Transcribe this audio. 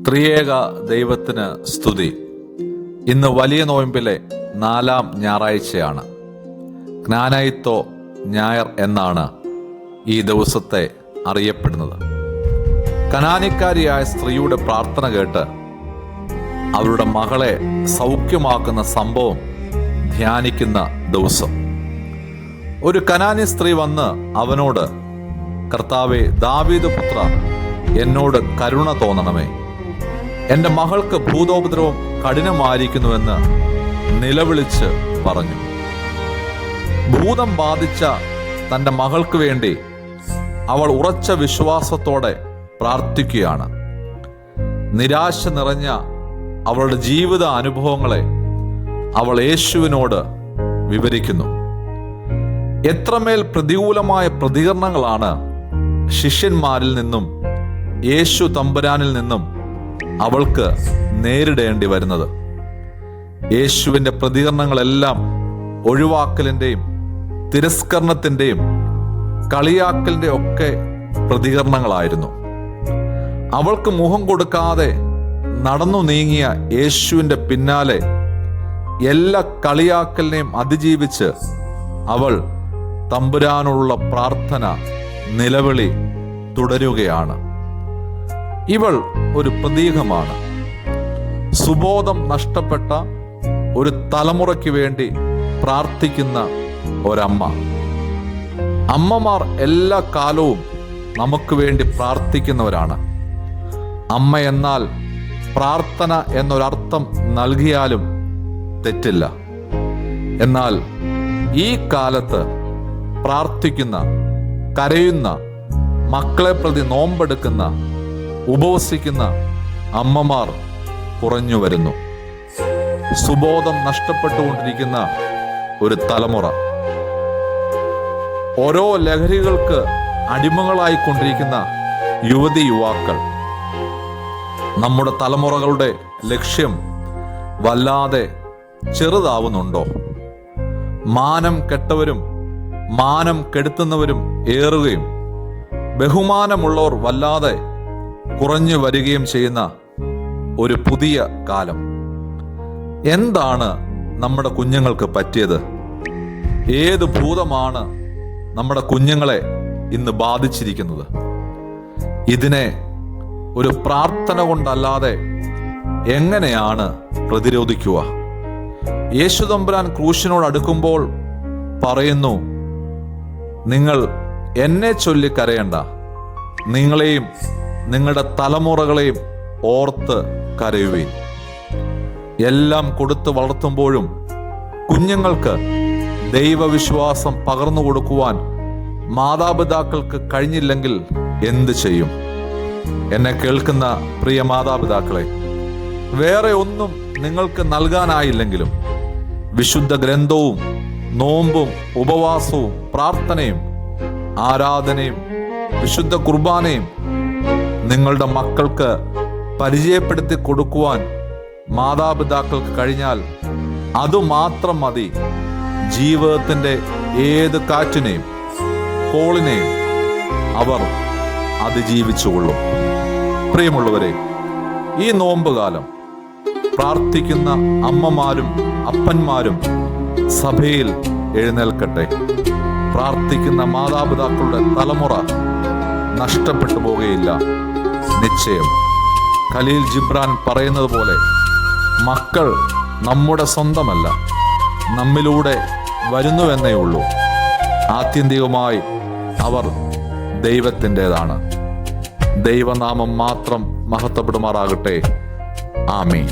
ത്രിയേക ദൈവത്തിന് സ്തുതി. ഇന്ന് വലിയ നോയമ്പിലെ 4-ാം ഞായറാഴ്ചയാണ്. ജ്ഞാനായിത്തോ ഞായർ എന്നാണ് ഈ ദിവസത്തെ അറിയപ്പെടുന്നത്. കനാനിക്കാരിയായ സ്ത്രീയുടെ പ്രാർത്ഥന കേട്ട് അവരുടെ മകളെ സൗഖ്യമാക്കുന്ന സംഭവം ധ്യാനിക്കുന്ന ദിവസം. ഒരു കനാനി സ്ത്രീ വന്ന് അവനോട്, കർത്താവേ, ദാവീദ് പുത്ര, എന്നോട് കരുണ തോന്നണമേ, എൻ്റെ മകൾക്ക് ഭൂതോപദ്രവം കഠിനമായിരിക്കുന്നുവെന്ന് നിലവിളിച്ച് പറഞ്ഞു. ഭൂതം ബാധിച്ച തൻ്റെ മകൾക്ക് വേണ്ടി അവൾ ഉറച്ച വിശ്വാസത്തോടെ പ്രാർത്ഥിക്കുകയാണ്. നിരാശ നിറഞ്ഞ അവളുടെ ജീവിത അനുഭവങ്ങളെ അവൾ യേശുവിനോട് വിവരിക്കുന്നു. എത്രമേൽ പ്രതികൂലമായ പ്രതികരണങ്ങളാണ് ശിഷ്യന്മാരിൽ നിന്നും യേശു തമ്പുരാനിൽ നിന്നും അവൾക്ക് നേരിടേണ്ടി വരുന്നത്. യേശുവിൻ്റെ പ്രതികരണങ്ങളെല്ലാം ഒഴിവാക്കലിൻ്റെയും തിരസ്കരണത്തിൻ്റെയും കളിയാക്കലിൻ്റെ ഒക്കെ പ്രതികരണങ്ങളായിരുന്നു. അവൾക്ക് മുഖം കൊടുക്കാതെ നടന്നു നീങ്ങിയ യേശുവിൻ്റെ പിന്നാലെ എല്ലാ കളിയാക്കലിനെയും അതിജീവിച്ച് അവൾ തമ്പുരാനുള്ള പ്രാർത്ഥന, നിലവിളി തുടരുകയാണ്. ഇവൾ ഒരു പ്രതീകമാണ്. സുബോധം നഷ്ടപ്പെട്ട ഒരു തലമുറയ്ക്ക് വേണ്ടി പ്രാർത്ഥിക്കുന്ന ഒരമ്മ. അമ്മമാർ എല്ലാ കാലവും നമുക്ക് വേണ്ടി പ്രാർത്ഥിക്കുന്നവരാണ്. അമ്മ എന്നാൽ പ്രാർത്ഥന എന്നൊരർത്ഥം നൽകിയാലും തെറ്റില്ല. എന്നാൽ ഈ കാലത്ത് പ്രാർത്ഥിക്കുന്ന, കരയുന്ന, മക്കളെ പ്രതി നോമ്പെടുക്കുന്ന, ഉപവസിക്കുന്ന അമ്മമാർ കുറഞ്ഞു വരുന്നു. സുബോധം നഷ്ടപ്പെട്ടുകൊണ്ടിരിക്കുന്ന ഒരു തലമുറ, ഓരോ ലഹരികൾക്ക് അടിമകളായിക്കൊണ്ടിരിക്കുന്ന യുവതി യുവാക്കൾ. നമ്മുടെ തലമുറകളുടെ ലക്ഷ്യം വല്ലാതെ ചെറുതാവുന്നുണ്ടോ? മാനം കെട്ടവരും മാനം കെടുത്തുന്നവരും ഏറുകയും ബഹുമാനമുള്ളവർ വല്ലാതെ കുറഞ്ഞു വരികയും ചെയ്യുന്ന ഒരു പുതിയ കാലം. എന്താണ് നമ്മുടെ കുഞ്ഞുങ്ങൾക്ക് പറ്റിയത്? ഏത് ഭൂതമാണ് നമ്മുടെ കുഞ്ഞുങ്ങളെ ഇന്ന് ബാധിച്ചിരിക്കുന്നത്? ഇതിനെ ഒരു പ്രാർത്ഥന കൊണ്ടല്ലാതെ എങ്ങനെയാണ് പ്രതിരോധിക്കുക? യേശു തമ്പുരാൻ ക്രൂശിനോട് അടുക്കുമ്പോൾ പറയുന്നു, നിങ്ങൾ എന്നെ ചൊല്ലി കരയണ്ട, നിങ്ങളെയും നിങ്ങളുടെ തലമുറകളെയും ഓർത്ത് കരയുവീൻ. എല്ലാം കൊടുത്ത് വളർത്തുമ്പോഴും കുഞ്ഞുങ്ങൾക്ക് ദൈവവിശ്വാസം പകർന്നു കൊടുക്കുവാൻ മാതാപിതാക്കൾക്ക് കഴിഞ്ഞില്ലെങ്കിൽ എന്ത് ചെയ്യും? എന്നെ കേൾക്കുന്ന പ്രിയ മാതാപിതാക്കളെ, വേറെ ഒന്നും നിങ്ങൾക്ക് നൽകാനായില്ലെങ്കിലും വിശുദ്ധ ഗ്രന്ഥവും നോമ്പും ഉപവാസവും പ്രാർത്ഥനയും ആരാധനയും വിശുദ്ധ കുർബാനയും നിങ്ങളുടെ മക്കൾക്ക് പരിചയപ്പെടുത്തി കൊടുക്കുവാൻ മാതാപിതാക്കൾക്ക് കഴിഞ്ഞാൽ അതുമാത്രം മതി ജീവിതത്തിൻ്റെ ഏത് കാറ്റിനെയും കോളിനെയും അവർ അതിജീവിച്ചുകൊള്ളും. പ്രിയമുള്ളവരെ, ഈ നോമ്പുകാലം പ്രാർത്ഥിക്കുന്ന അമ്മമാരും അപ്പന്മാരും സഭയിൽ എഴുന്നേൽക്കട്ടെ. പ്രാർത്ഥിക്കുന്ന മാതാപിതാക്കളുടെ തലമുറ നഷ്ടപ്പെട്ടു പോകുകയില്ല, നിശ്ചയം. ഖലീൽ ജിബ്രാൻ പറയുന്നത് പോലെ, മക്കൾ നമ്മുടെ സ്വന്തമല്ല, നമ്മിലൂടെ വരുന്നുവെന്നേ ഉള്ളൂ. ആത്യന്തികമായി അവർ ദൈവത്തിൻ്റെതാണ്. ദൈവനാമം മാത്രം മഹത്വപ്പെടുമാറാകട്ടെ. ആമീൻ.